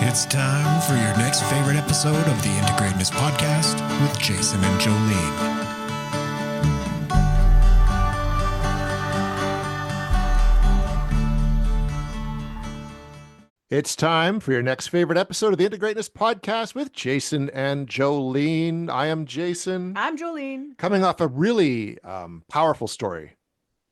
It's time for your next favorite episode of the Integratedness Podcast with Jason and Jolene. It's time for your next favorite episode of the Integratedness Podcast with Jason and Jolene. I am Jason. I'm Jolene. Coming off a really powerful story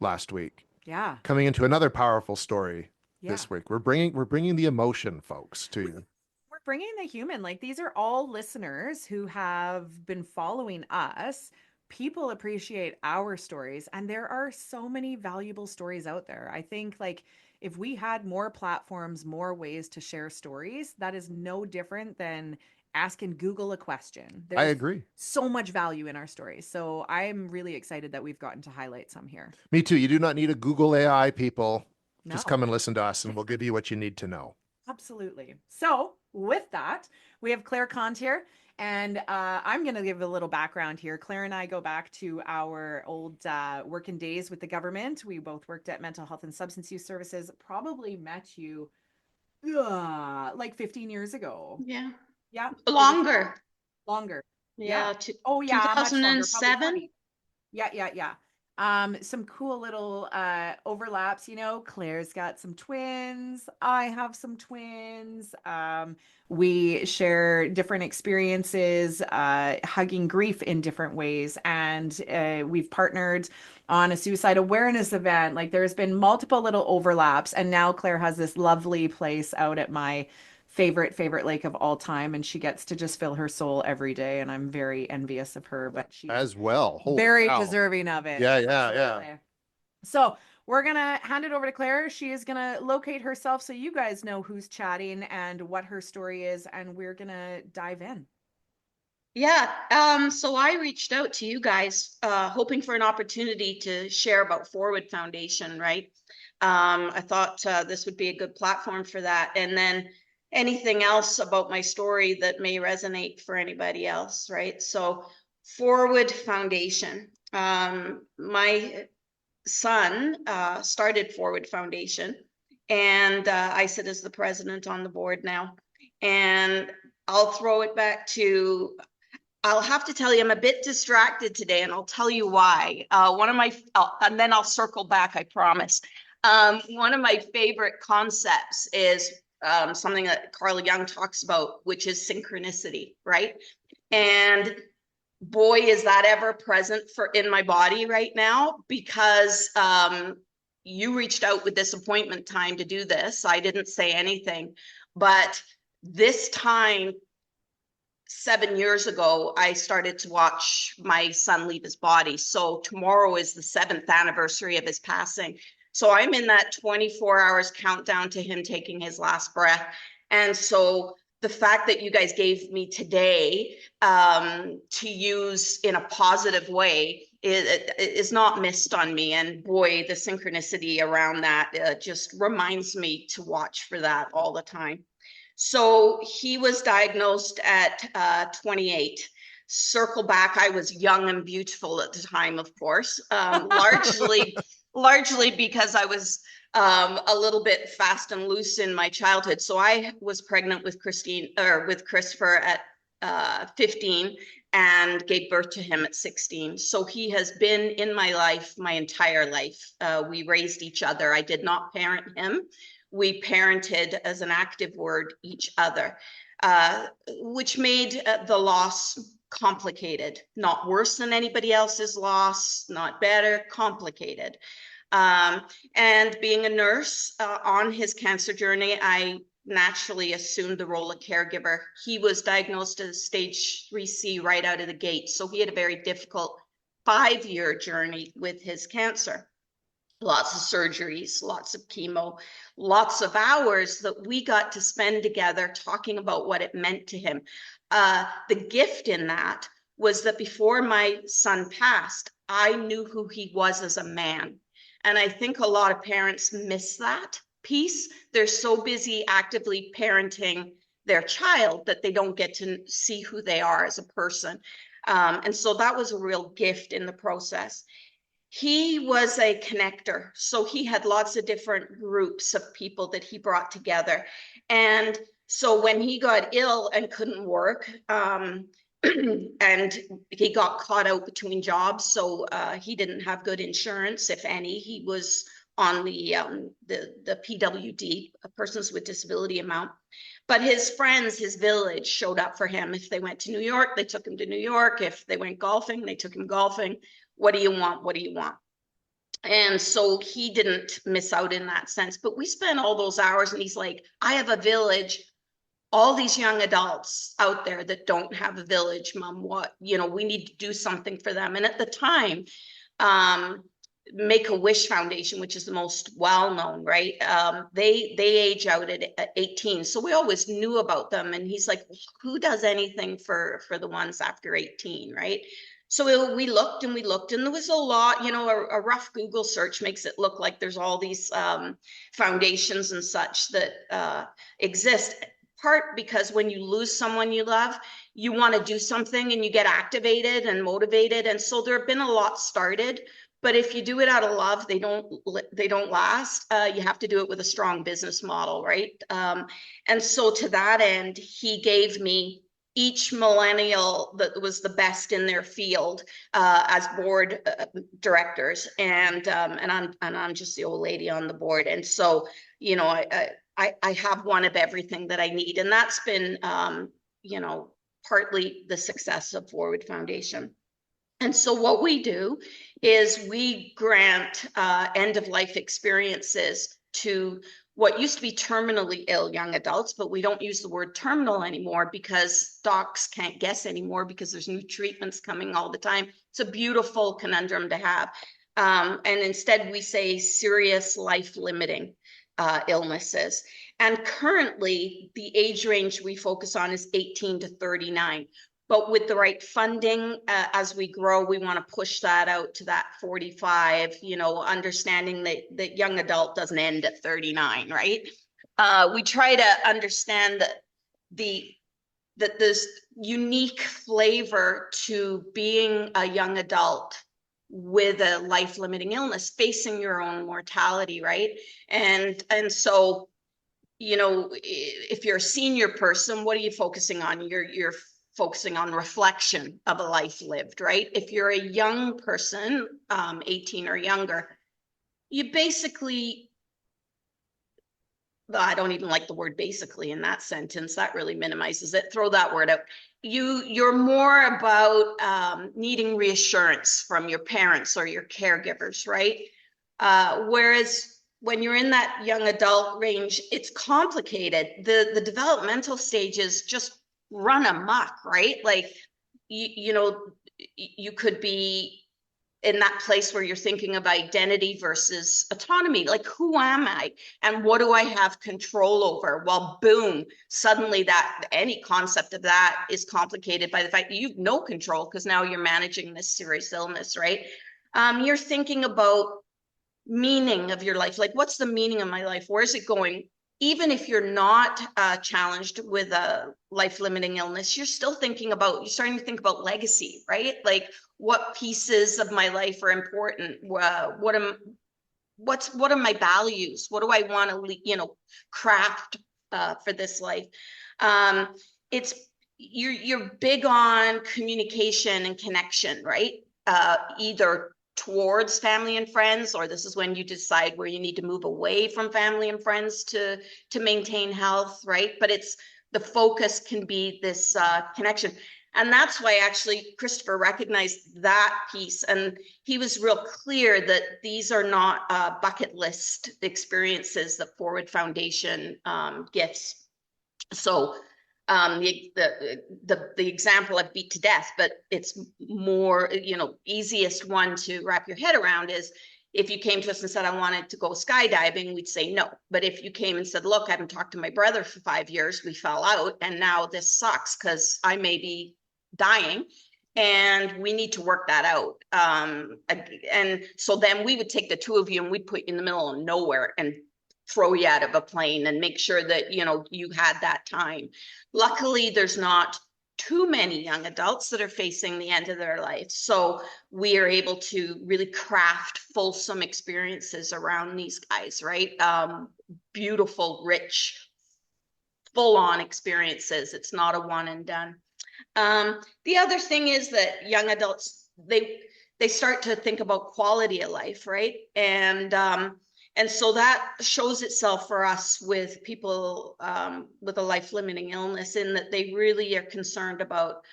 last week. Yeah. Coming into another powerful story this week. We're bringing the emotion, folks, to you. We're bringing the human. Like, these are all listeners who have been following us. People appreciate our stories, and there are so many valuable stories out there. I think, like, if we had more platforms, more ways to share stories, that is no different than asking Google a question. I agree. So much value in our stories. So I'm really excited that we've gotten to highlight some here. Me too. You do not need a Google AI, people. No. Just come and listen to us and we'll give you what you need to know. Absolutely. So with that, we have Claire Conde here. And I'm going to give a little background here. Claire and I go back to our old working days with the government. We both worked at Mental Health and Substance Use Services. Probably met you like 15 years ago. Yeah. Yeah. Longer. Yeah. 2007. Yeah. Some cool little overlaps, you know. Claire's got some twins. I have some twins. We share different experiences, hugging grief in different ways. And we've partnered on a suicide awareness event. Like, there's been multiple little overlaps. And now Claire has this lovely place out at my favorite lake of all time, and she gets to just fill her soul every day, and I'm very envious of her, but she's as well. Very deserving of it. Yeah. So we're gonna hand it over to Claire. She is gonna locate herself so you guys know who's chatting and what her story is, and we're gonna dive in. Yeah. So I reached out to you guys, hoping for an opportunity to share about Forward Foundation, right? I thought this would be a good platform for that, and then anything else about my story that may resonate for anybody else, right? So Forward Foundation. My son started Forward Foundation, and I sit as the president on the board now. And I'll throw it back to, I'll have to tell you, I'm a bit distracted today, and I'll tell you why. And then I'll circle back, I promise. One of my favorite concepts is something that Carl Jung talks about, which is synchronicity, right? And boy, is that ever present in my body right now, because you reached out with this appointment time to do this. I didn't say anything, but this time 7 years ago, I started to watch my son leave his body. So tomorrow is the 7th anniversary of his passing. So I'm in that 24 hours countdown to him taking his last breath. And so the fact that you guys gave me today to use in a positive way is not missed on me. And boy, the synchronicity around that just reminds me to watch for that all the time. So he was diagnosed at 28. Circle back, I was young and beautiful at the time, of course, largely because I was a little bit fast and loose in my childhood. So I was pregnant with Christopher at 15 and gave birth to him at 16. So he has been in my life my entire life. We raised each other. I did not parent him. We parented, as an active word, each other, which made the loss complicated, not worse than anybody else's loss, not better, complicated. And being a nurse on his cancer journey, I naturally assumed the role of caregiver. He was diagnosed as stage 3C right out of the gate. So he had a very difficult 5-year journey with his cancer. Lots of surgeries, lots of chemo, lots of hours that we got to spend together talking about what it meant to him. The gift in that was that before my son passed, I knew who he was as a man. And I think a lot of parents miss that piece. They're so busy actively parenting their child that they don't get to see who they are as a person. And so that was a real gift in the process. He was a connector. So he had lots of different groups of people that he brought together. And So when he got ill and couldn't work, and he got caught out between jobs, so he didn't have good insurance, if any. He was on the PWD, Persons with Disability amount. But his friends, his village, showed up for him. If they went to New York, they took him to New York. If they went golfing, they took him golfing. What do you want? What do you want? And so he didn't miss out in that sense. But we spent all those hours, and he's like, I have a village, all these young adults out there that don't have a village, Mom. What, you know, we need to do something for them. And at the time, Make-A-Wish Foundation, which is the most well-known, right? They age out at 18. So we always knew about them. And he's like, who does anything for the ones after 18, right? So we looked and we looked, and there was a lot, you know, a rough Google search makes it look like there's all these foundations and such that exist. Part because when you lose someone you love, you want to do something and you get activated and motivated. And so there have been a lot started, but if you do it out of love, they don't last. You have to do it with a strong business model, right? And so to that end, he gave me each millennial that was the best in their field as board directors, and I'm just the old lady on the board. And so, you know, I have one of everything that I need, and that's been you know, partly the success of Forward Foundation. And so what we do is we grant end-of-life experiences to what used to be terminally ill young adults, but we don't use the word terminal anymore because docs can't guess anymore because there's new treatments coming all the time. It's a beautiful conundrum to have. And instead we say serious life-limiting illnesses. And currently the age range we focus on is 18 to 39. But with the right funding, as we grow, we want to push that out to that 45, you know, understanding that young adult doesn't end at 39, right? We try to understand that there's unique flavor to being a young adult with a life-limiting illness, facing your own mortality, right? And so, you know, if you're a senior person, what are you focusing on? You're focusing on reflection of a life lived, right? If you're a young person, 18 or younger, you basically, I don't even like the word basically in that sentence, that really minimizes it. Throw that word out. You're more about needing reassurance from your parents or your caregivers, right? Whereas when you're in that young adult range, it's complicated. The developmental stages just run amok, right? Like, you know, you could be in that place where you're thinking of identity versus autonomy. Like, who am I and what do I have control over? Well, boom, suddenly that any concept of that is complicated by the fact that you've no control because now you're managing this serious illness, right? You're thinking about meaning of your life. Like, what's the meaning of my life? Where is it going? Even if you're not challenged with a life-limiting illness, you're still thinking about, you're starting to think about legacy, right? Like, what pieces of my life are important? What are my values? What do I want to, you know, craft for this life? It's you're big on communication and connection, right? Either towards family and friends, or this is when you decide where you need to move away from family and friends to maintain health, right? But it's the focus can be this connection. And that's why actually Christopher recognized that piece, and he was real clear that these are not bucket list experiences that Forward Foundation gets. So the example I beat to death, but it's more, you know, easiest one to wrap your head around is if you came to us and said, I wanted to go skydiving, we'd say no. But if you came and said, look, I haven't talked to my brother for 5 years, we fell out, and now this sucks because I may be dying and we need to work that out. And so then we would take the two of you and we'd put you in the middle of nowhere and throw you out of a plane and make sure that, you know, you had that time. Luckily, there's not too many young adults that are facing the end of their life. So we are able to really craft fulsome experiences around these guys, right? Beautiful, rich, full-on experiences. It's not a one and done. The other thing is that young adults, they start to think about quality of life, right? And so that shows itself for us with people with a life-limiting illness, in that they really are concerned about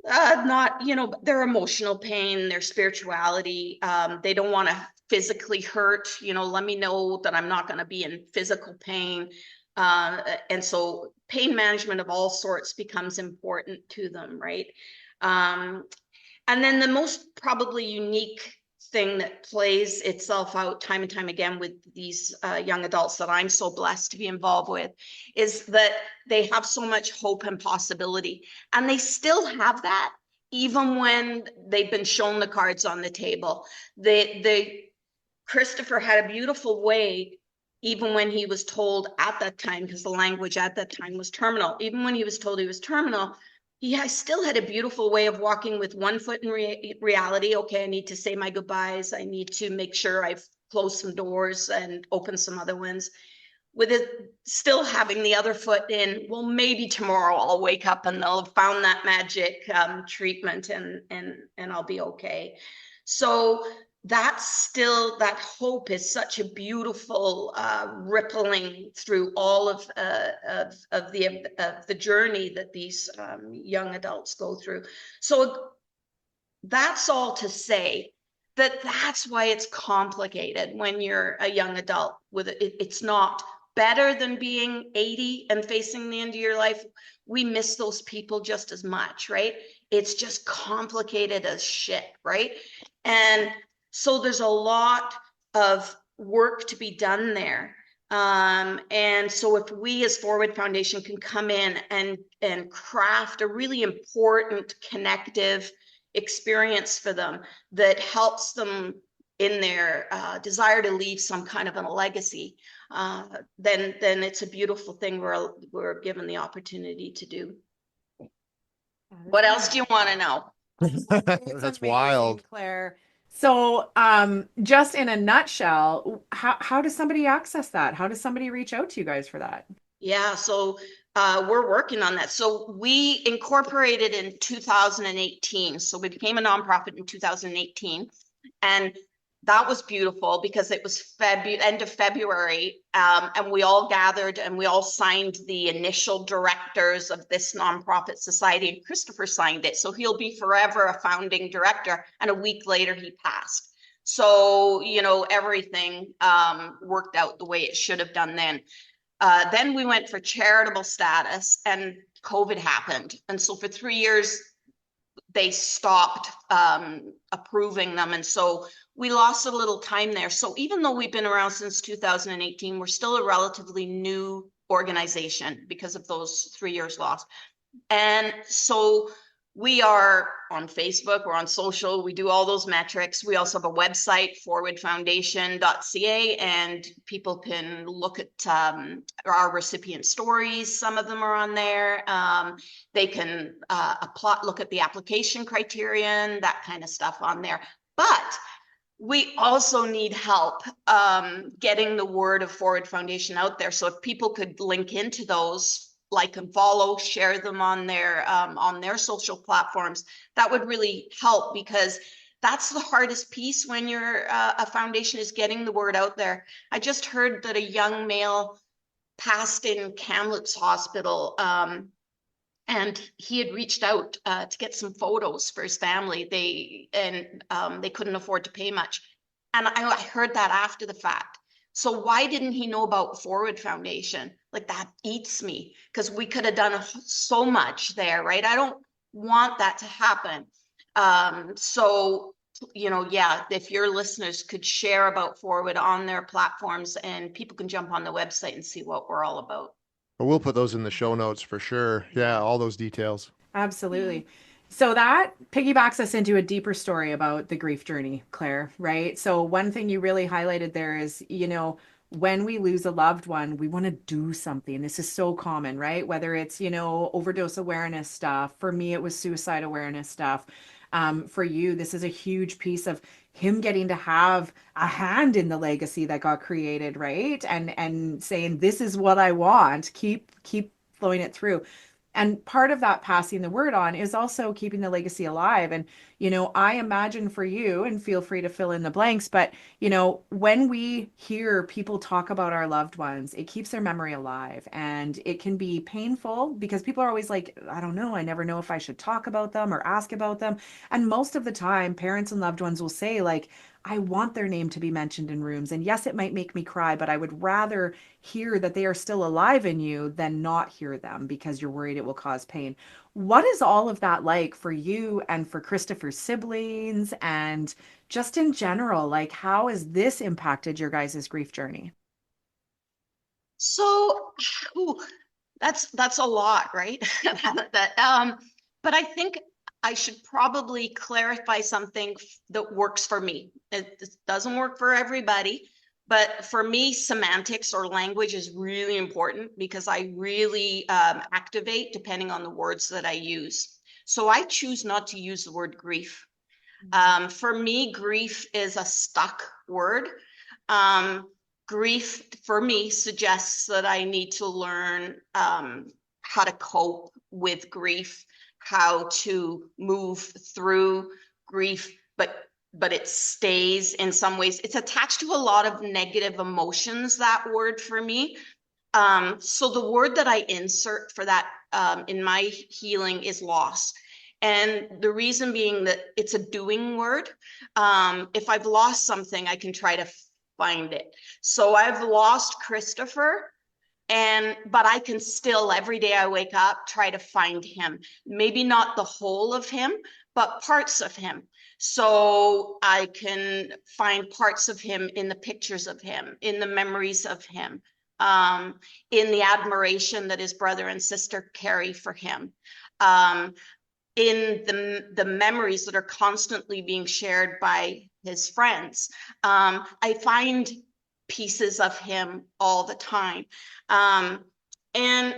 not, their emotional pain, their spirituality. They don't want to physically hurt, let me know that I'm not going to be in physical pain. And so pain management of all sorts becomes important to them, right? And then the most probably unique thing that plays itself out time and time again with these young adults that I'm so blessed to be involved with is that they have so much hope and possibility. And they have that even when they've been shown the cards on the table. Christopher had a beautiful way, even when he was told at that time, because the language at that time was terminal, even when he was told he was terminal, he still had a beautiful way of walking with one foot in reality. Okay, I need to say my goodbyes. I need to make sure I've closed some doors and opened some other ones. With it still having the other foot in, well, maybe tomorrow I'll wake up and they'll have found that magic treatment and I'll be okay. So that's still, that hope is such a beautiful rippling through all of the journey that these young adults go through. So that's all to say that that's why it's complicated when you're a young adult. With it, it's not better than being 80 and facing the end of your life. We miss those people just as much, right? It's just complicated as shit, right? And so there's a lot of work to be done there. And so if we as Forward Foundation can come in and craft a really important connective experience for them that helps them in their desire to leave some kind of a legacy, then it's a beautiful thing we're given the opportunity to do. What else do you want to know? It's That's amazing, wild. Claire. So, just in a nutshell, how does somebody access that? How does somebody reach out to you guys for that? Yeah, so we're working on that. So we incorporated in 2018. So we became a nonprofit in 2018, and that was beautiful because it was end of February, and we all gathered and we all signed the initial directors of this nonprofit society, and Christopher signed it. So he'll be forever a founding director. And a week later, he passed. So, everything worked out the way it should have done then. Then we went for charitable status and COVID happened. And so for 3 years, they stopped approving them. And so we lost a little time there. So even though we've been around since 2018, we're still a relatively new organization because of those 3 years lost. And so we are on Facebook, we're on social, we do all those metrics. We also have a website, forwardfoundation.ca, and people can look at our recipient stories. Some of them are on there. They can look at the application criterion, that kind of stuff on there. But we also need help getting the word of Forward Foundation out there. So if people could link into those, like and follow, share them on their social platforms, that would really help, because that's the hardest piece when you're a foundation, is getting the word out there. I just heard that a young male passed in Kamloops Hospital, and he had reached out to get some photos for his family. They couldn't afford to pay much. And I heard that after the fact. So why didn't he know about Forward Foundation? Like, that eats me, because we could have done so much there, right? I don't want that to happen. So, yeah, if your listeners could share about Forward on their platforms, and people can jump on the website and see what we're all about. We'll put those in the show notes for sure. Yeah, all those details. Absolutely. So that piggybacks us into a deeper story about the grief journey, Claire, right? So one thing you really highlighted there is, when we lose a loved one, we want to do something. This is so common, right? Whether it's, overdose awareness stuff. For me, it was suicide awareness stuff. For you, this is a huge piece of him getting to have a hand in the legacy that got created, right? And saying, this is what I want. Keep flowing it through. And part of that passing the word on is also keeping the legacy alive. And, I imagine for you, and feel free to fill in the blanks, but, when we hear people talk about our loved ones, it keeps their memory alive. And it can be painful because people are always like, I don't know, I never know if I should talk about them or ask about them. And most of the time, parents and loved ones will say, like, I want their name to be mentioned in rooms. And yes, it might make me cry, but I would rather hear that they are still alive in you than not hear them because you're worried it will cause pain. What is all of that like for you and for Christopher's siblings and just in general? Like, how has this impacted your guys' grief journey? So, ooh, that's a lot, right? But I think I should probably clarify something that works for me. It doesn't work for everybody, but for me, semantics or language is really important because I really activate depending on the words that I use. So I choose not to use the word grief. For me, grief is a stuck word. Grief for me suggests that I need to learn how to cope with grief, how to move through grief, but it stays in some ways. It's attached to a lot of negative emotions, that word for me. So the word that I insert for that in my healing is loss. And the reason being that it's a doing word. If I've lost something, I can try to find it. So I've lost Christopher, but I can still, every day I wake up, try to find him. Maybe not the whole of him, but parts of him. So I can find parts of him in the pictures of him, in the memories of him, in the admiration that his brother and sister carry for him. In the memories that are constantly being shared by his friends. I find pieces of him all the time. And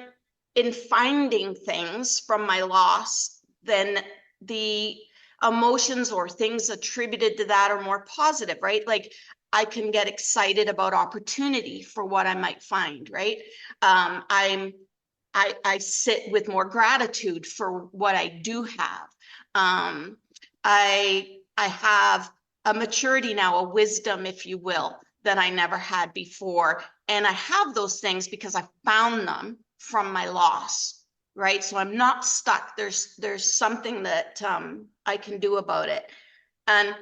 in finding things from my loss, then the emotions or things attributed to that are more positive, right? Like I can get excited about opportunity for what I might find, right? I sit with more gratitude for what I do have. I have a maturity now, a wisdom, if you will, that I never had before. And I have those things because I found them from my loss, right? So I'm not stuck. There's something that I can do about it. And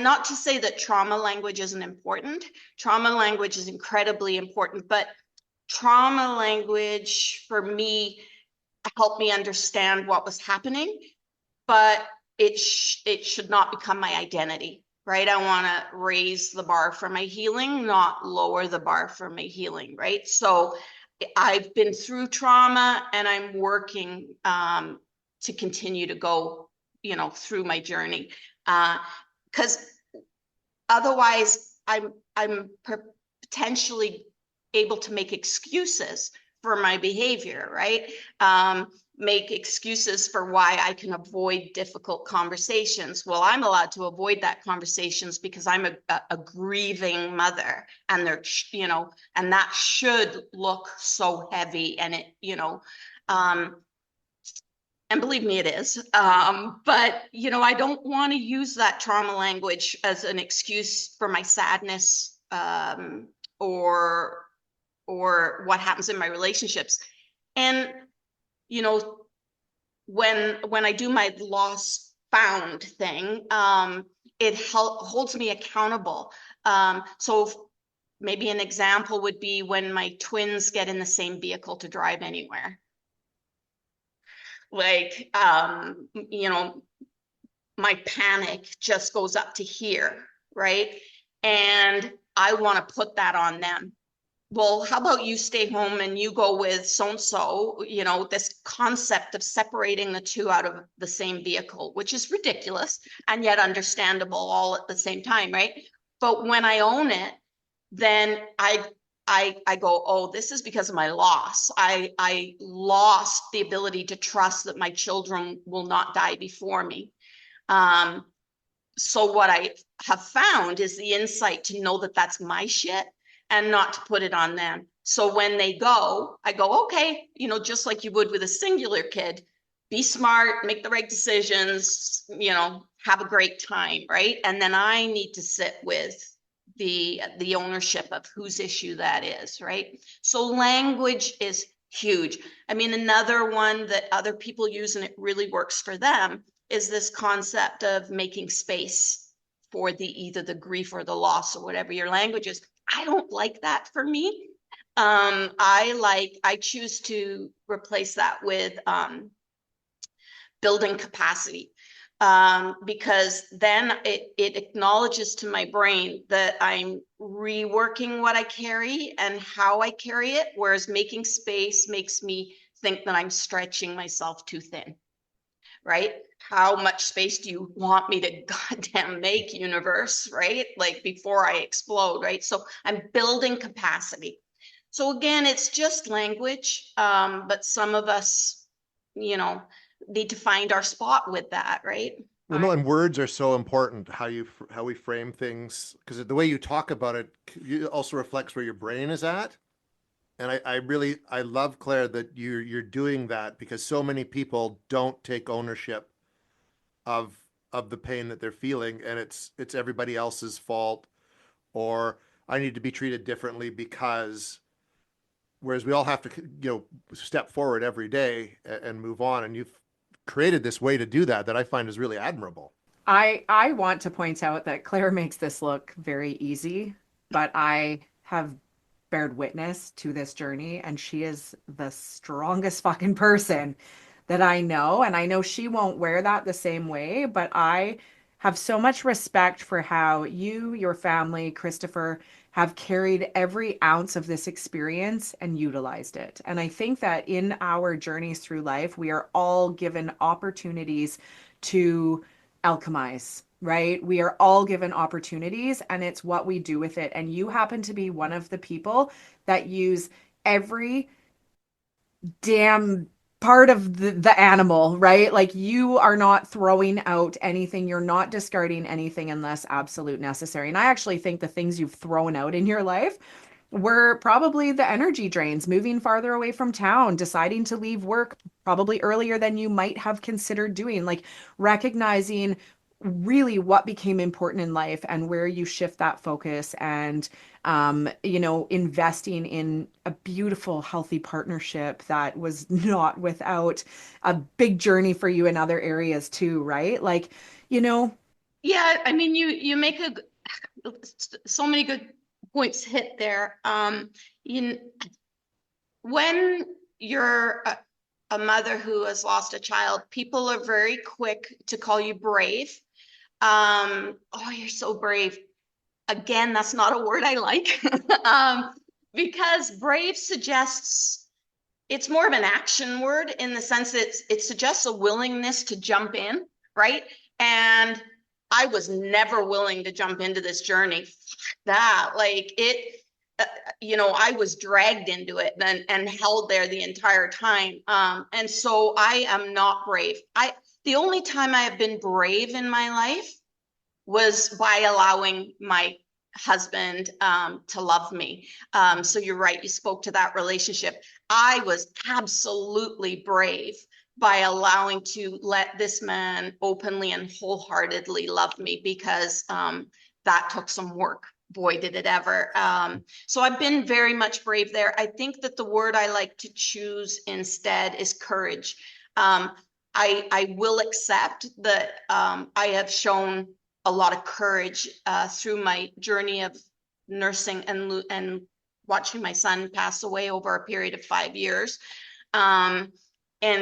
not to say that trauma language isn't important. Trauma language is incredibly important, but trauma language for me helped me understand what was happening, but it should not become my identity, right? I want to raise the bar for my healing, not lower the bar for my healing, right? So I've been through trauma and I'm working to continue to go, through my journey. Because otherwise I'm potentially able to make excuses for my behavior, right? Make excuses for why I can avoid difficult conversations. Well, I'm allowed to avoid that conversations because I'm a grieving mother, and and that should look so heavy, and and believe me, it is. But I don't want to use that trauma language as an excuse for my sadness, or what happens in my relationships. And when I do my lost found thing, it holds me accountable. So maybe an example would be when my twins get in the same vehicle to drive anywhere. Like, my panic just goes up to here, right? And I want to put that on them. Well, how about you stay home and you go with so-and-so, this concept of separating the two out of the same vehicle, which is ridiculous and yet understandable all at the same time, right? But when I own it, then I go, oh, this is because of my loss. I lost the ability to trust that my children will not die before me. So what I have found is the insight to know that that's my shit and not to put it on them. So when they go, I go, okay, you know, just like you would with a singular kid, be smart, make the right decisions, you know, have a great time, right? And then I need to sit with the ownership of whose issue that is, right? So language is huge. I mean, another one that other people use and it really works for them is this concept of making space for either the grief or the loss or whatever your language is. I don't like that for me. I choose to replace that with building capacity, because then it acknowledges to my brain that I'm reworking what I carry and how I carry it, whereas making space makes me think that I'm stretching myself too thin, right? How much space do you want me to goddamn make, universe, right? Like before I explode, right? So I'm building capacity. So again, it's just language, but some of us, you know, need to find our spot with that, right? Well, no, and words are so important. How we frame things, because the way you talk about it also reflects where your brain is at. And I love, Claire, that you're doing that, because so many people don't take ownership of the pain that they're feeling, and it's everybody else's fault, or I need to be treated differently because, whereas we all have to, step forward every day and move on. And you've created this way to do that I find is really admirable. I want to point out that Claire makes this look very easy, but I have bared witness to this journey, and she is the strongest fucking person that I know. And I know she won't wear that the same way, but I have so much respect for how you, your family, Christopher, have carried every ounce of this experience and utilized it. And I think that in our journeys through life, we are all given opportunities to alchemize, right? We are all given opportunities, and it's what we do with it. And you happen to be one of the people that use every damn part of the animal, right? Like, you are not throwing out anything, you're not discarding anything unless absolute necessary. And I actually think the things you've thrown out in your life were probably the energy drains, moving farther away from town, deciding to leave work probably earlier than you might have considered doing, like recognizing really what became important in life and where you shift that focus, and investing in a beautiful, healthy partnership that was not without a big journey for you in other areas too, right? Like, Yeah, I mean, you make so many good points hit there. When you're a mother who has lost a child, people are very quick to call you brave. Oh, you're so brave. Again, that's not a word I like, because brave suggests it's more of an action word, in the sense that it suggests a willingness to jump in, right? And I was never willing to jump into this journey. That, like, it, I was dragged into it and held there the entire time. And so I am not brave. The only time I have been brave in my life was by allowing my husband to love me. So you're right, you spoke to that relationship. I was absolutely brave by allowing to let this man openly and wholeheartedly love me, because that took some work. Boy, did it ever. So I've been very much brave there. I think that the word I like to choose instead is courage. I will accept that I have shown a lot of courage through my journey of nursing and watching my son pass away over a period of 5 years, and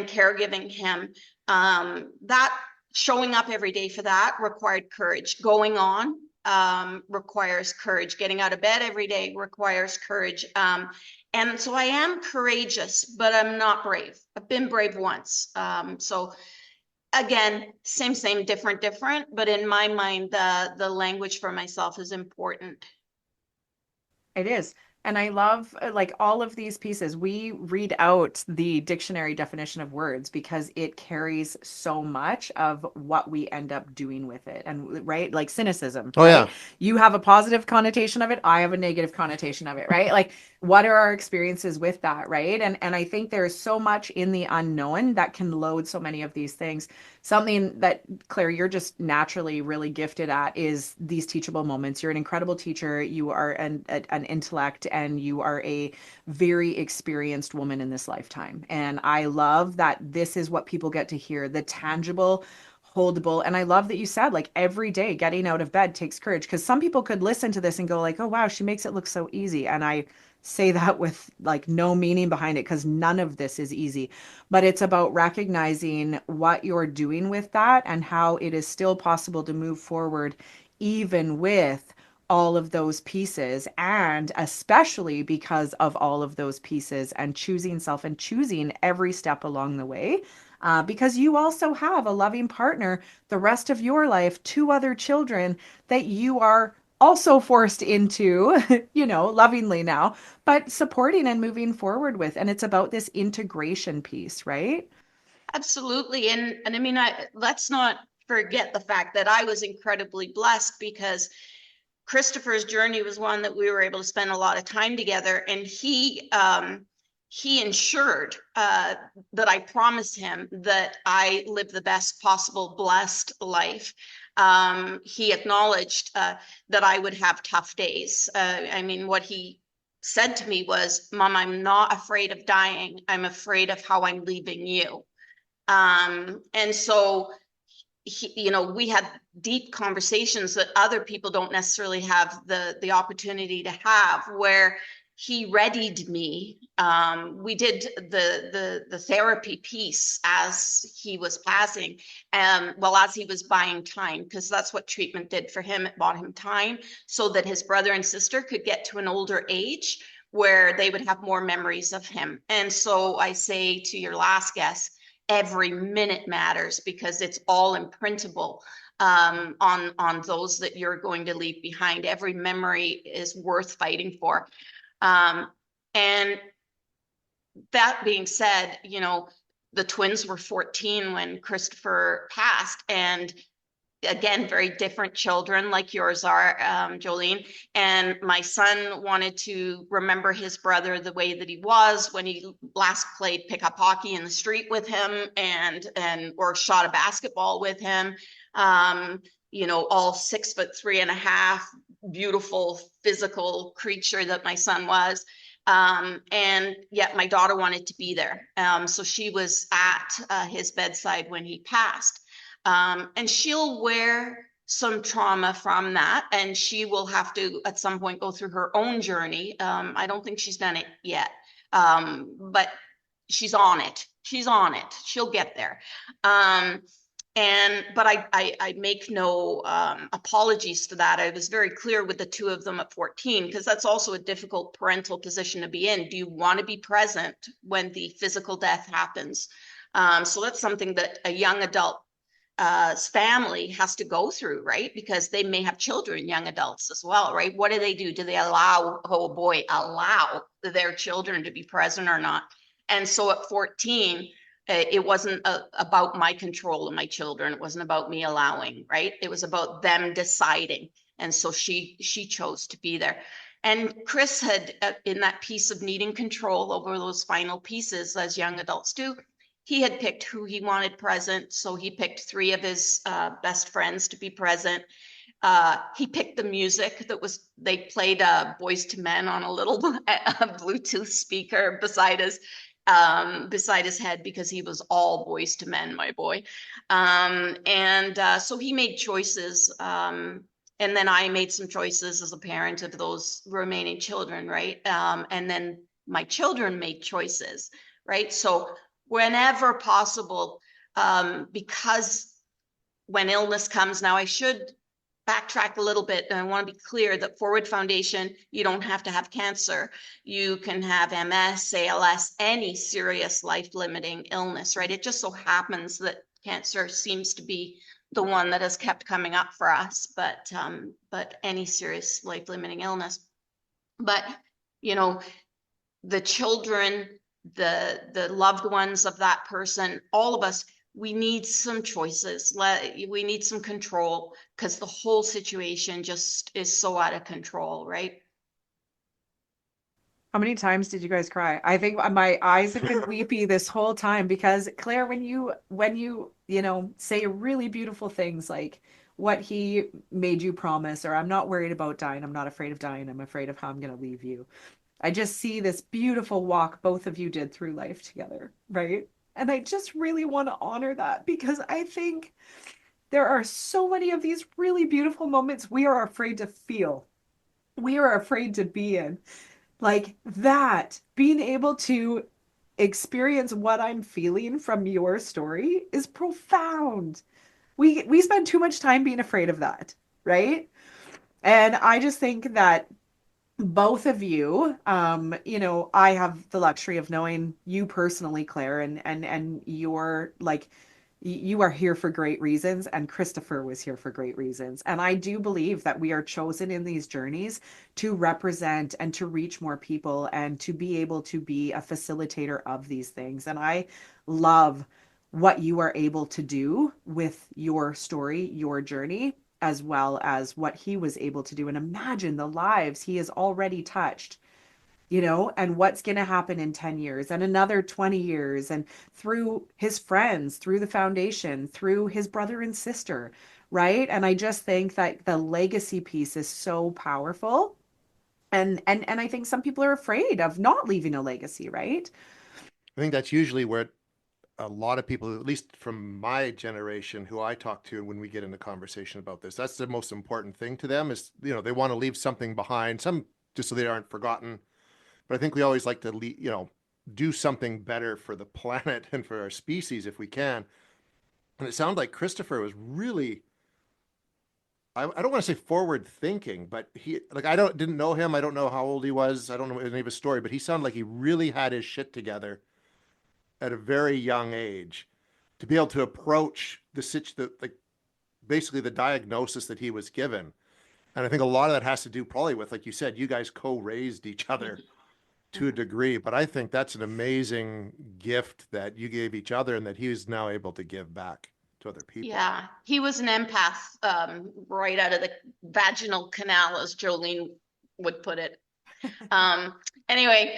caregiving him. That showing up every day for that required courage. Going on requires courage. Getting out of bed every day requires courage. And so I am courageous, but I'm not brave. I've been brave once. So again, same, different, but in my mind, the language for myself is important. it is. And I love like all of these pieces. We read out the dictionary definition of words because it carries so much of what we end up doing with it. And right, like cynicism, Oh right? yeah. You have a positive connotation of it, I have a negative connotation of it, right? Like what are our experiences with that, right? And I think there's so much in the unknown that can load so many of these things. Something that Claire, you're just naturally really gifted at is these teachable moments. You're an incredible teacher. You are an intellect, and you are a very experienced woman in this lifetime. And I love that this is what people get to hear, the tangible, holdable. And I love that you said like every day getting out of bed takes courage, because some people could listen to this and go like, oh wow, she makes it look so easy. And I say that with like no meaning behind it, because none of this is easy, but it's about recognizing what you're doing with that and how it is still possible to move forward even with all of those pieces, and especially because of all of those pieces, and choosing self and choosing every step along the way, because you also have a loving partner the rest of your life, two other children that you are also forced into, lovingly now, but supporting and moving forward with. And it's about this integration piece, right? Absolutely. And I mean, let's not forget the fact that I was incredibly blessed because Christopher's journey was one that we were able to spend a lot of time together, and he ensured that I promised him that I live the best possible blessed life. He acknowledged that I would have tough days. I mean, what he said to me was, Mom, I'm not afraid of dying. I'm afraid of how I'm leaving you. And so we had deep conversations that other people don't necessarily have the opportunity to have, where he readied me. We did the therapy piece as he was passing, well, as he was buying time, because that's what treatment did for him. It bought him time so that his brother and sister could get to an older age where they would have more memories of him. And so I say to your last guest, every minute matters, because it's all imprintable on those that you're going to leave behind. Every memory is worth fighting for. And that being said, the twins were 14 when Christopher passed, and again, very different children like yours are, Jolene. And my son wanted to remember his brother the way that he was when he last played pickup hockey in the street with him, and or shot a basketball with him. All 6'3.5", beautiful physical creature that my son was. And yet my daughter wanted to be there. So she was at his bedside when he passed. And she'll wear some trauma from that, and she will have to at some point go through her own journey. I don't think she's done it yet, but she's on it. She'll get there. But I make no apologies for that. I was very clear with the two of them at 14, because that's also a difficult parental position to be in. Do you want to be present when the physical death happens? So that's something that a young adult family has to go through, right? Because they may have children, young adults as well, right? What do? Do they allow their children to be present or not? And so at 14, it wasn't about my control of my children. It wasn't about me allowing, right? It was about them deciding. And so she chose to be there. And Chris had, in that piece of needing control over those final pieces, as young adults do, he had picked who he wanted present. So he picked 3 of his best friends to be present. He picked the music they played Boys to Men on a little Bluetooth speaker beside his head, because he was all Boys to Men, my boy. So he made choices. And then I made some choices as a parent of those remaining children, right? And then my children made choices, right? So whenever possible, because when illness comes, now I should backtrack a little bit, and I want to be clear that Forward Foundation, you don't have to have cancer. You can have MS, ALS, any serious life-limiting illness, right? It just so happens that cancer seems to be the one that has kept coming up for us, but any serious life-limiting illness. But you know, the children, the loved ones of that person, all of us, we need some choices. We need some control, because the whole situation just is so out of control, right? How many times did you guys cry? I think my eyes have been weepy this whole time because Claire, when you say really beautiful things like what he made you promise, or I'm not worried about dying, I'm not afraid of dying, I'm afraid of how I'm going to leave you. I just see this beautiful walk both of you did through life together, right? And I just really want to honor that because I think there are so many of these really beautiful moments we are afraid to feel. We are afraid to be in. Like that, being able to experience what I'm feeling from your story is profound. We spend too much time being afraid of that, right? And I just think that both of you, I have the luxury of knowing you personally, Claire, and you're like you are here for great reasons, and Christopher was here for great reasons. And I do believe that we are chosen in these journeys to represent and to reach more people and to be able to be a facilitator of these things. And I love what you are able to do with your story, your journey, as well as what he was able to do. And imagine the lives he has already touched, and what's going to happen in 10 years and another 20 years, and through his friends, through the foundation, through his brother and sister, right? And I just think that the legacy piece is so powerful. And I think some people are afraid of not leaving a legacy, right? I think that's usually where a lot of people, at least from my generation, who I talk to when we get into conversation about this, that's the most important thing to them is, they want to leave something behind, some just so they aren't forgotten. But I think we always like to do something better for the planet and for our species if we can. And it sounded like Christopher was really, I don't want to say forward thinking, but I didn't know him. I don't know how old he was. I don't know any of his story, but he sounded like he really had his shit together at a very young age to be able to approach basically the diagnosis that he was given. And I think a lot of that has to do probably with, like you said, you guys co-raised each other to a degree, but I think that's an amazing gift that you gave each other and that he is now able to give back to other people. Yeah, he was an empath, right out of the vaginal canal, as Jolene would put it. Anyway,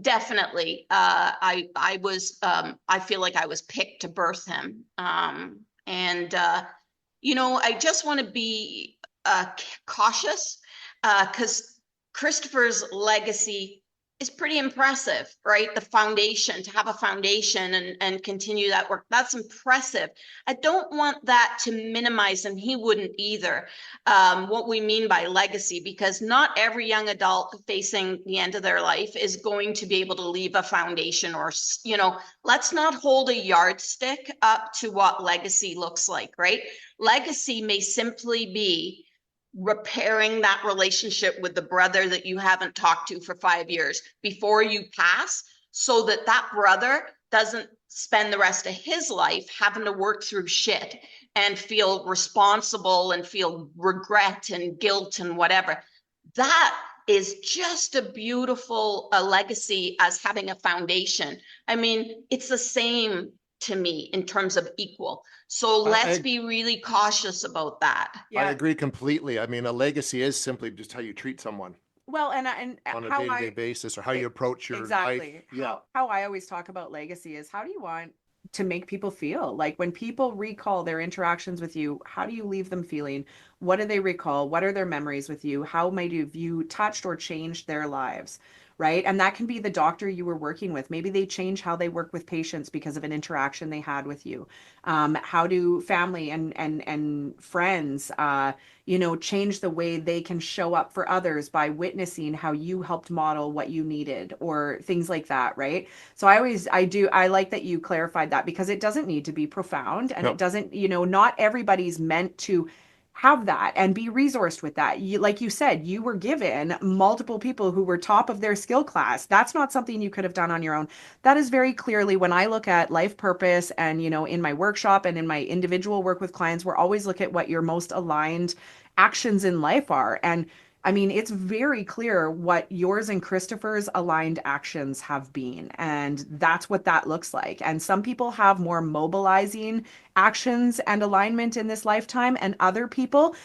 definitely, I feel like I was picked to birth him. And I just want to be cautious, because Christopher's legacy is pretty impressive, right? The foundation, to have a foundation and continue that work, that's impressive. I don't want that to minimize, and he wouldn't either, what we mean by legacy, because not every young adult facing the end of their life is going to be able to leave a foundation, or, let's not hold a yardstick up to what legacy looks like, right? Legacy may simply be repairing that relationship with the brother that you haven't talked to for 5 years before you pass, so that that brother doesn't spend the rest of his life having to work through shit and feel responsible and feel regret and guilt and whatever. That is just a beautiful legacy as having a foundation. I mean, it's the same to me in terms of equal. So let's be really cautious about that. I agree completely. I mean, a legacy is simply just how you treat someone. Well, and on a how day-to-day basis, or how you approach your exactly life. Yeah. How I always talk about legacy is, how do you want to make people feel? Like when people recall their interactions with you, how do you leave them feeling? What do they recall? What are their memories with you? How might you touched or changed their lives? Right. And that can be the doctor you were working with. Maybe they change how they work with patients because of an interaction they had with you. How do family and friends, change the way they can show up for others by witnessing how you helped model what you needed, or things like that, right? So I like that you clarified that, because it doesn't need to be profound, and it doesn't, not everybody's meant to have that and be resourced with that. Like you said, you were given multiple people who were top of their skill class. That's not something you could have done on your own. That is very clearly, when I look at life purpose and, in my workshop and in my individual work with clients, we're always look at what your most aligned actions in life are. And I mean, it's very clear what yours and Christopher's aligned actions have been, and that's what that looks like. And some people have more mobilizing actions and alignment in this lifetime, and other people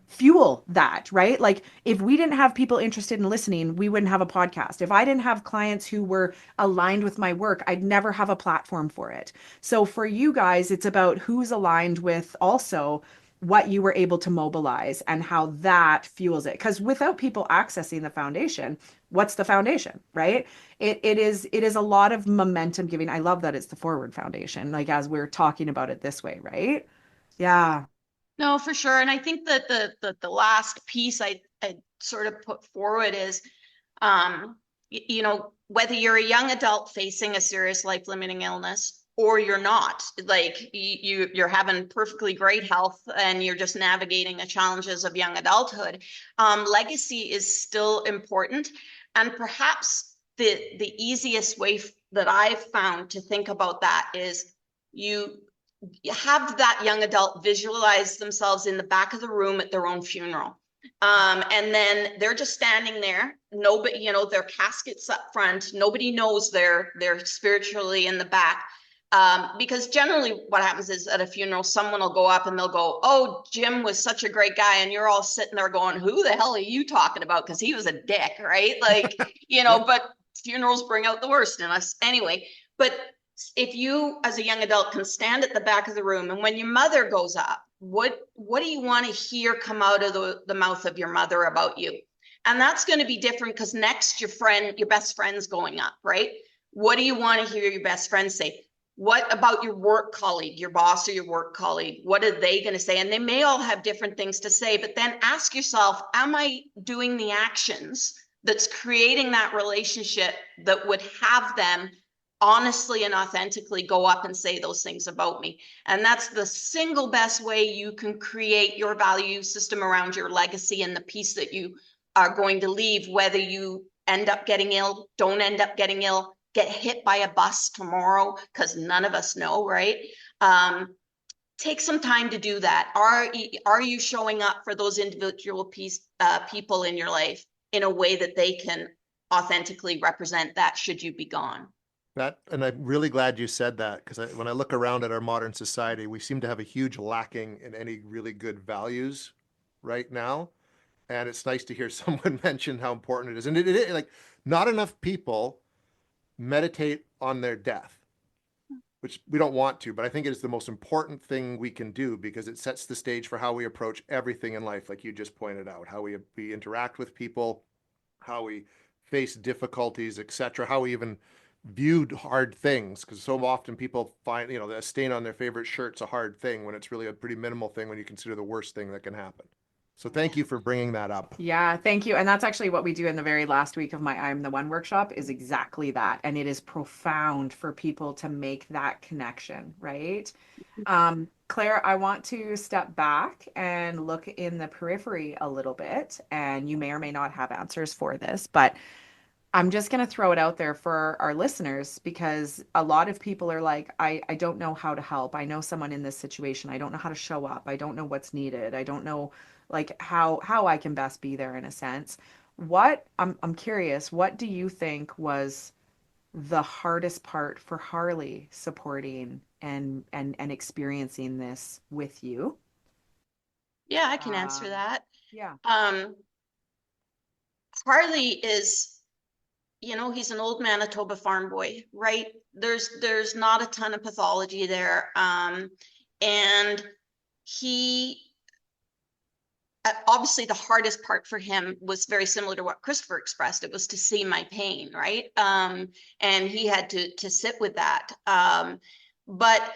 fuel that, right? Like if we didn't have people interested in listening, we wouldn't have a podcast. If I didn't have clients who were aligned with my work, I'd never have a platform for it. So for you guys, it's about who's aligned with also what you were able to mobilize and how that fuels it. Because without people accessing the foundation, what's the foundation, right? It is a lot of momentum giving. I love that it's the Forward Foundation, like as we're talking about it this way, right? Yeah. No, for sure. And I think that the last piece I sort of put forward is, you know, whether you're a young adult facing a serious life-limiting illness or you're not, like you're having perfectly great health and you're just navigating the challenges of young adulthood, legacy is still important. And perhaps the easiest way that I've found to think about that is you have that young adult visualize themselves in the back of the room at their own funeral. And then they're just standing there. Nobody, you know, their casket's up front. Nobody knows they're spiritually in the back. Because generally what happens is at a funeral, someone will go up and they'll go, "Oh, Jim was such a great guy." And you're all sitting there going, "Who the hell are you talking about? Because he was a dick," right? Like, you know, but funerals bring out the worst in us anyway. But if you as a young adult can stand at the back of the room, and when your mother goes up, what do you want to hear come out of the mouth of your mother about you? And that's going to be different because next your best friend's going up, right? What do you want to hear your best friend say? What about your work colleague, your boss or your work colleague? What are they going to say? And they may all have different things to say, but then ask yourself, am I doing the actions that's creating that relationship that would have them honestly and authentically go up and say those things about me? And that's the single best way you can create your value system around your legacy and the piece that you are going to leave, whether you end up getting ill, don't end up getting ill, get hit by a bus tomorrow, because none of us know, right? Take some time to do that. Are you showing up for those individual people in your life in a way that they can authentically represent that should you be gone? And I'm really glad you said that, because when I look around at our modern society, we seem to have a huge lacking in any really good values right now. And it's nice to hear someone mention how important it is. And it like not enough people meditate on their death, which we don't want to, but I think it is the most important thing we can do because it sets the stage for how we approach everything in life, like you just pointed out, how we interact with people, how we face difficulties, etc., how we even viewed hard things, because so often people find, you know, a stain on their favorite shirt's a hard thing when it's really a pretty minimal thing when you consider the worst thing that can happen. So thank you for bringing that up. Yeah, thank you. And that's actually what we do in the very last week of my I'm the One workshop is exactly that. And it is profound for people to make that connection, right? Claire, I want to step back and look in the periphery a little bit, and you may or may not have answers for this, but I'm just going to throw it out there for our listeners because a lot of people are like, I don't know how to help. I know someone in this situation. I don't know how to show up. I don't know what's needed. I don't know like how I can best be there in a sense. I'm curious, what do you think was the hardest part for Harley supporting and experiencing this with you? Yeah, I can answer that. Yeah. Harley is, you know, he's an old Manitoba farm boy, right? There's not a ton of pathology there. And he, obviously the hardest part for him was very similar to what Christopher expressed. It was to see my pain, right? And he had to sit with that. But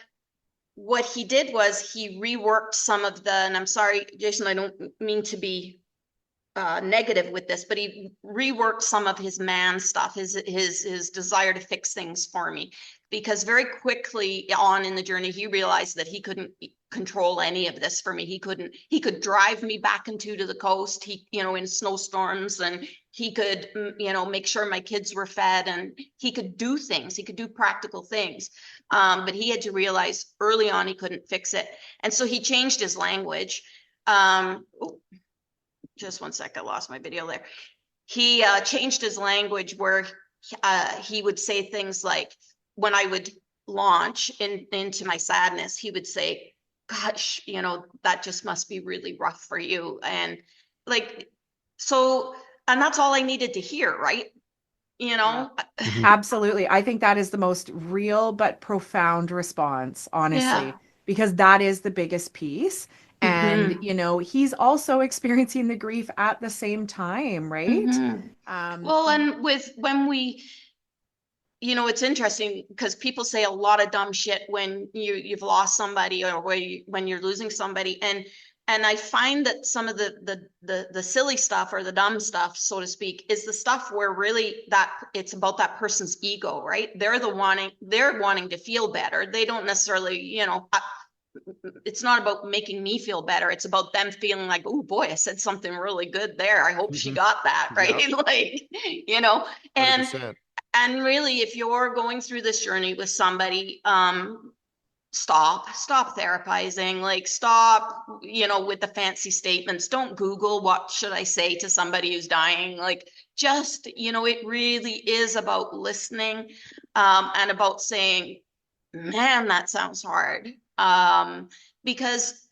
what he did was he reworked some of the, and I'm sorry, Jason, I don't mean to be negative with this, but he reworked some of his man stuff, his desire to fix things for me, because very quickly on in the journey, he realized that he couldn't control any of this for me. He could drive me back into to the coast, in snowstorms, and he could, make sure my kids were fed, and he could do things, he could do practical things. But he had to realize early on he couldn't fix it. And so he changed his language. just one sec, I lost my video there. He changed his language where he would say things like, when I would launch into my sadness, he would say, gosh, you know, that just must be really rough for you. And like, so, and that's all I needed to hear, right? You know? Mhm. Absolutely. I think that is the most real but profound response, honestly, Yeah. because that is the biggest piece. And, Mhm. you know, he's also experiencing the grief at the same time, right? Mhm. Well, and when we, you know, it's interesting because people say a lot of dumb shit when you've lost somebody or when you're losing somebody, and I find that some of the silly stuff or the dumb stuff, so to speak, is the stuff where really that it's about that person's ego, right? They're wanting to feel better. They don't necessarily, you know, it's not about making me feel better. It's about them feeling like, oh boy, I said something really good there. I hope she Mhm. got that, right? Yep. Like, you know, and 100%. and really, if you're going through this journey with somebody, stop therapizing, like stop, you know, with the fancy statements. Don't Google what should I say to somebody who's dying. Like, just, you know, it really is about listening, and about saying, man, that sounds hard. Because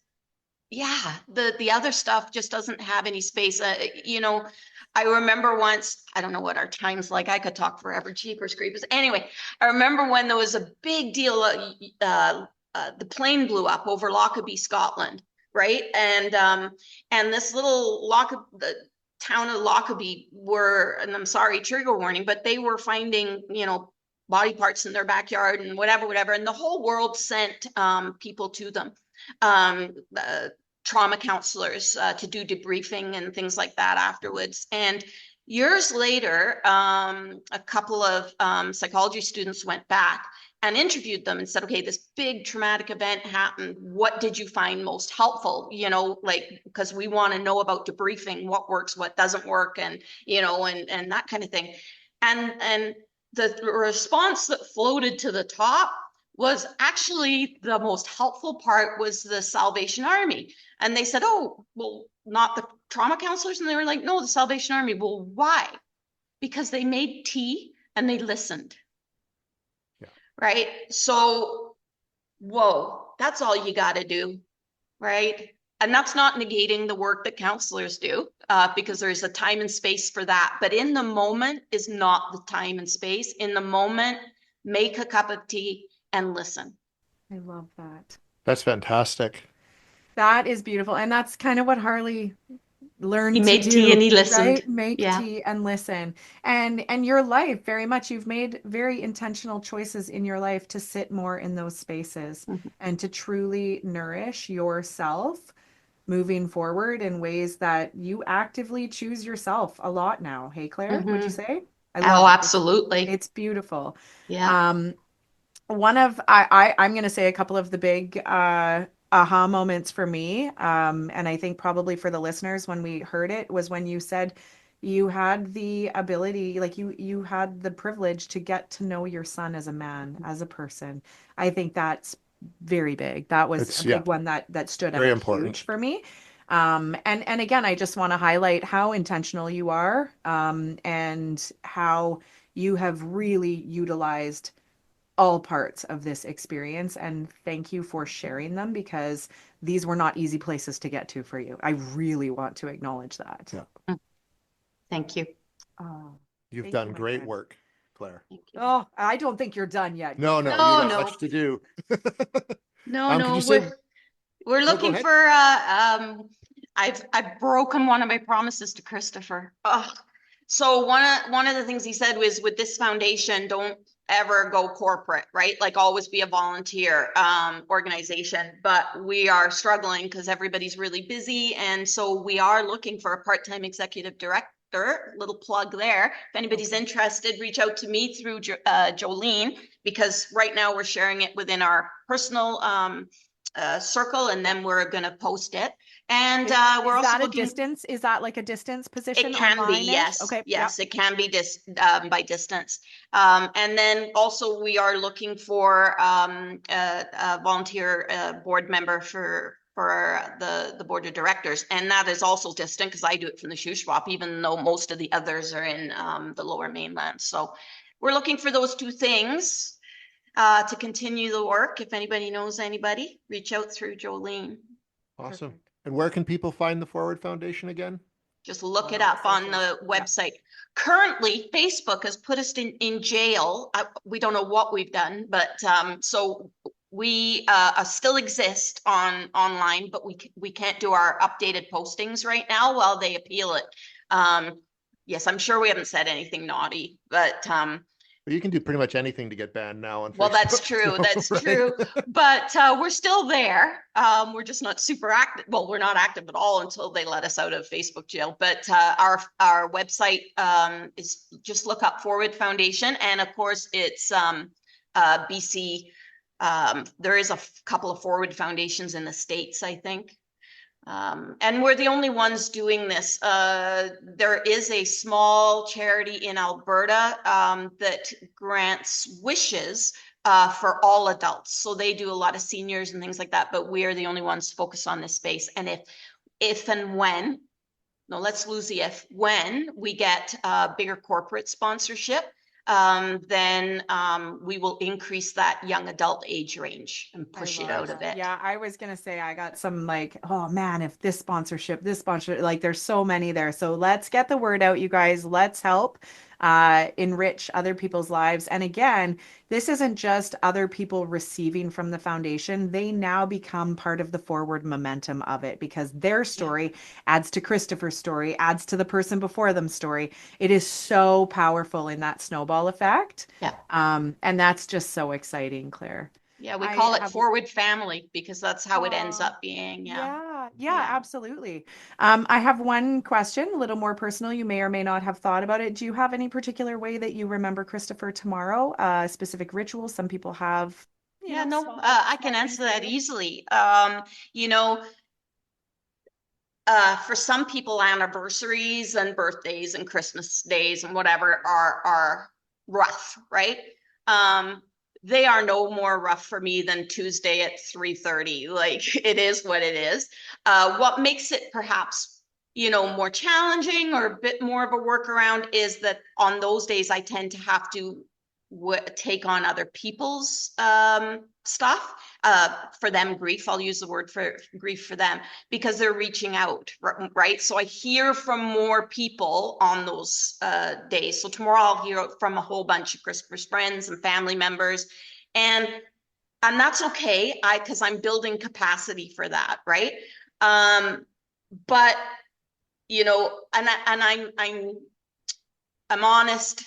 yeah, the other stuff just doesn't have any space. You know, I remember once, I don't know what our time's like. I could talk forever. Jeepers creepers. Anyway, I remember when there was a big deal. The plane blew up over Lockerbie, Scotland, right? And this little the town of Lockerbie were, and I'm sorry, trigger warning, but they were finding, you know, body parts in their backyard and whatever, and the whole world sent people to them. Trauma counselors to do debriefing and things like that afterwards. And years later, a couple of psychology students went back and interviewed them and said, okay, this big traumatic event happened. What did you find most helpful? You know, like, because we want to know about debriefing, what works, what doesn't work, and, you know, and that kind of thing. And the response that floated to the top was actually the most helpful part was the Salvation Army. And they said, oh, well, not the trauma counselors. And they were like, no, the Salvation Army. Well, why? Because they made tea and they listened. Yeah. Right. So, whoa, that's all you got to do. Right. And that's not negating the work that counselors do, because there's a time and space for that. But in the moment is not the time and space. In the moment, make a cup of tea and listen. I love that. That's fantastic. That is beautiful. And that's kind of what Harley He learn to made tea do, and he listened. right? Make Yeah. tea and listen. And your life, very much, you've made very intentional choices in your life to sit more in those spaces Mhm. and to truly nourish yourself moving forward in ways that you actively choose yourself a lot now. Hey, Claire, would you Mhm. say? I love Oh, it. absolutely. It's beautiful. Yeah. Um, one of I'm going to say a couple of the big aha moments for me, and I think probably for the listeners when we heard it was when you said you had the ability, like you had the privilege to get to know your son as a man, as a person. I think that's very big. That was a It's, yeah, big one that stood very out important. huge for me. And again, I just want to highlight how intentional you are, and how you have really utilized all parts of this experience. And thank you for sharing them because these were not easy places to get to for you. I really want to acknowledge that. Yeah. Mm. Thank you. Oh, You've thank done you, my great friend. work, Claire. Thank you. Oh, I don't think you're done yet. No, no, you No, got no, much to do. Could no. you say, We're no, go looking ahead. for I've broken one of my promises to Christopher. Ugh. So one of the things he said was, with this foundation, don't ever go corporate, right? Like, always be a volunteer organization. But we are struggling because everybody's really busy, and so we are looking for a part-time executive director. Little plug there. If anybody's interested, reach out to me through Jolene, because right now we're sharing it within our personal circle, and then we're going to post it. And we're Is also that a looking. distance? Is that like a distance It position can be, online-ish? yes, Okay. Yep. yes, it can be by distance. And then also we are looking for a volunteer board member for the board of directors. And that is also distant because I do it from the shoe shop, even though most of the others are in the Lower Mainland. So we're looking for those two things to continue the work. If anybody knows anybody, reach out through Jolene. Awesome. Perfect. And where can people find the Forward Foundation again? Just look On it all up the on socials. the website. Currently, Facebook has put us in jail. We don't know what we've done, but so we still exist online, but we can't do our updated postings right now while they appeal it. Yes, I'm sure we haven't said anything naughty, but Well, you can do pretty much anything to get banned now on well, that's Facebook, true. so, That's right? true. But we're still there. We're just not super active. Well, we're not active at all until they let us out of Facebook jail. But our website is just look up Forward Foundation, and of course it's BC. There is a couple of Forward Foundations in the States, I think. And we're the only ones doing this. There is a small charity in Alberta that grants wishes for all adults. So they do a lot of seniors and things like that, but we are the only ones focused on this space. And if and when, no, let's lose the if, when we get bigger corporate sponsorship, then we will increase that young adult age range and push it out a bit. Yeah, I was gonna say I got some like, oh man, if this sponsorship, like there's so many there. So let's get the word out, you guys. Let's help enrich other people's lives. And again, this isn't just other people receiving from the foundation. They now become part of the forward momentum of it because their story adds to Christopher's story, adds to the person before them story. It is so powerful in that snowball effect. Yeah. And that's just so exciting, Claire. Yeah, we I call it have- Forward Family because that's how it ends Aw, up being. Yeah. yeah, absolutely. I have one question, a little more personal. You may or may not have thought about it. Do you have any particular way that you remember Christopher tomorrow? Specific rituals? Some people have, Yeah, know, no, small- I can small answer things that they do. easily. You know, for some people, anniversaries and birthdays and Christmas days and whatever are rough, right? They are no more rough for me than Tuesday at 3:30. Like it is what it is. What makes it perhaps, you know, more challenging or a bit more of a workaround is that on those days I tend to have to take on other people's stuff. For them, grief, I'll use the word for grief for them because they're reaching out, right? So I hear from more people on those days. So tomorrow I'll hear from a whole bunch of Christopher's friends and family members, and that's okay, because I'm building capacity for that, right? But you know, and I'm honest.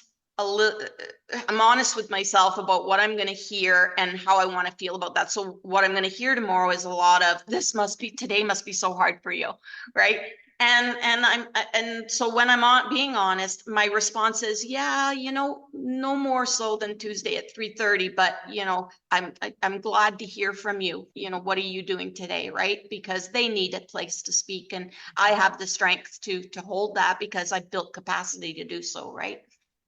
I'm honest with myself about what I'm going to hear and how I want to feel about that. So what I'm going to hear tomorrow is a lot of today must be so hard for you, right? And so when I'm being honest, my response is, yeah, you know, no more so than Tuesday at 3:30, but you know, I'm glad to hear from you. You know, what are you doing today, right? Because they need a place to speak, and I have the strength to hold that because I've built capacity to do so, right?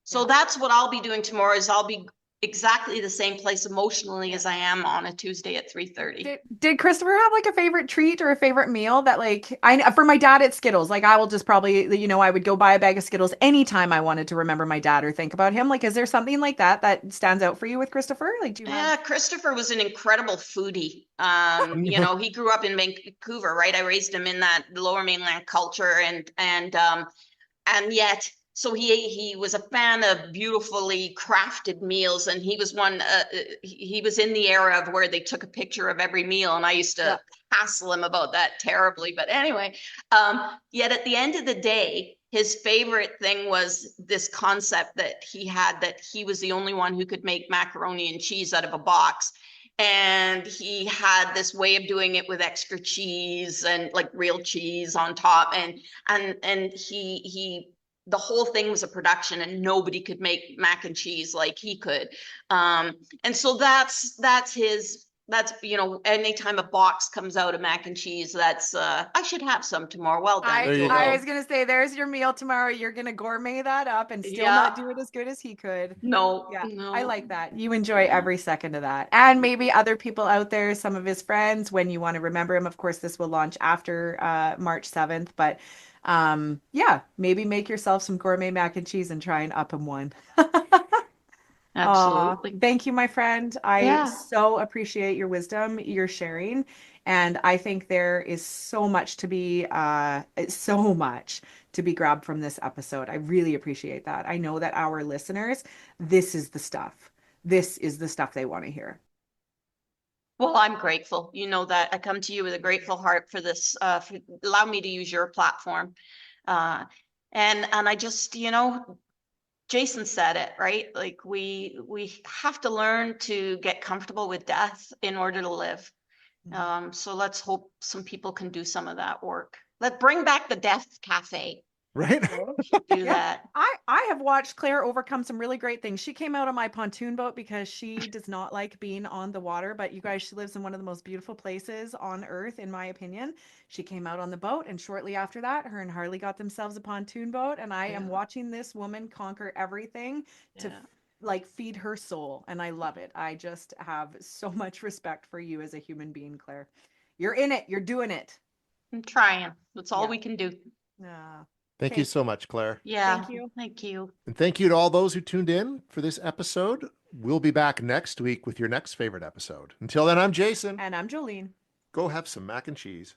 So that's what I'll be doing tomorrow is I'll be exactly the same place emotionally as I am on a Tuesday at 3:30. Did Christopher have like a favorite treat or a favorite meal that like for my dad it's Skittles. Like I will just probably, you know, I would go buy a bag of Skittles anytime I wanted to remember my dad or think about him. Like, is there something like that stands out for you with Christopher? Like, do you have? Yeah, Christopher was an incredible foodie. You know, he grew up in Vancouver, right? I raised him in that Lower Mainland culture and yet so he was a fan of beautifully crafted meals, and he was he was in the era of where they took a picture of every meal, and I used to hassle him about that terribly. But anyway, yet at the end of the day, his favorite thing was this concept that he had that he was the only one who could make macaroni and cheese out of a box. And he had this way of doing it with extra cheese and like real cheese on top. And he the whole thing was a production and nobody could make mac and cheese like he could. And so that's his that's, you know, anytime a box comes out of mac and cheese, that's, I should have some tomorrow. Well done, There you I go. was gonna say, there's your meal tomorrow. You're gonna gourmet that up and still Yeah. not do it as good as he could. No, Yeah, no. I like that. You enjoy every second of that. And maybe other people out there, some of his friends, when you want to remember him. Of course, this will launch after March 7th, but yeah, maybe make yourself some gourmet mac and cheese and try and up him one. Absolutely. Thank you, my friend. I Yeah. so appreciate your wisdom, your sharing, and I think there is so much to be grabbed from this episode. I really appreciate that. I know that our listeners, this is the stuff. This is the stuff they want to hear. Well, I'm grateful. You know that I come to you with a grateful heart for this, for allow me to use your platform. And I just, you know, Jason said it, right? Like we have to learn to get comfortable with death in order to live. So let's hope some people can do some of that work. Let's bring back the Death Cafe. Right? Do that. I have watched Claire overcome some really great things. She came out on my pontoon boat because she does not like being on the water, but you guys, she lives in one of the most beautiful places on earth, in my opinion. She came out on the boat, and shortly after that, her and Harley got themselves a pontoon boat, and I am watching this woman conquer everything to like feed her soul, and I love it. I just have so much respect for you as a human being, Claire. You're in it. You're doing it. I'm trying. That's all we can do. Thank you so much, Claire. Yeah. Thank you. Thank you. And thank you to all those who tuned in for this episode. We'll be back next week with your next favorite episode. Until then, I'm Jason. And I'm Jolene. Go have some mac and cheese.